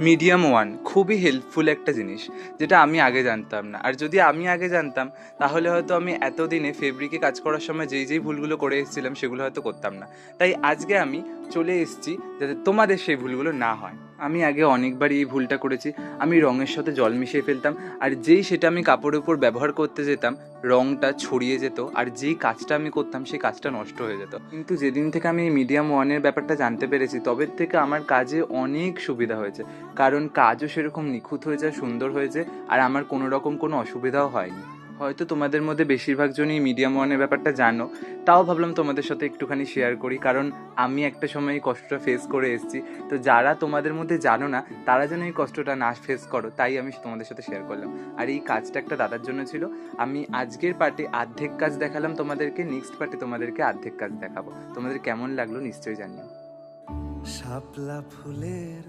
Medium one খুবই helpful একটা জিনিস, যেটা আমি আগে জানতাম না। আর যদি আমি আগে জানতাম তাহলে হয়তো আমি এতদিনে ফেব্রিকে কাজ করার সময় যেই ভুলগুলো করে এসেছিলাম সেগুলো হয়তো করতাম না। তাই আজকে আমি চলে এসেছি যাতে তোমাদের সেই ভুলগুলো না হয়। আমি আগে অনেকবারই এই ভুলটা করেছি। আমি রঙের সাথে জল মিশিয়ে ফেলতাম, আর যেই সেটা আমি কাপড়ের উপর ব্যবহার করতে যেতাম রঙটা ছড়িয়ে যেত, আর যেই কাজটা আমি করতাম সেই কাজটা নষ্ট হয়ে যেত। কিন্তু যেদিন থেকে আমি মিডিয়াম ওয়ানের ব্যাপারটা জানতে পেরেছি তবে থেকে আমার কাজে অনেক সুবিধা হয়েছে, কারণ কাজও সেরকম নিখুঁত হয়েছে, সুন্দর হয়েছে, আর আমার কোনো রকম কোনো অসুবিধাও হয়নি। হয়তো তোমাদের মধ্যে বেশিরভাগ জনই মিডিয়াম ওয়ানের ব্যাপারটা জানো, তাও ভাবলাম তোমাদের সাথে একটুখানি শেয়ার করি, কারণ আমি একটা সময় এই কষ্টটা ফেস করে এসেছি। তো যারা তোমাদের মধ্যে জানো না তারা যেন এই কষ্টটা না ফেস করো, তাই আমি তোমাদের সাথে শেয়ার করলাম। আর এই কাজটা একটা দাদার জন্য ছিল। আমি আজকের পার্টে অর্ধেক কাজ দেখালাম তোমাদেরকে, নেক্সট পার্টে তোমাদেরকে অর্ধেক কাজ দেখাবো। তোমাদের কেমন লাগলো নিশ্চয়ই জানিও। শাপলা ফুলের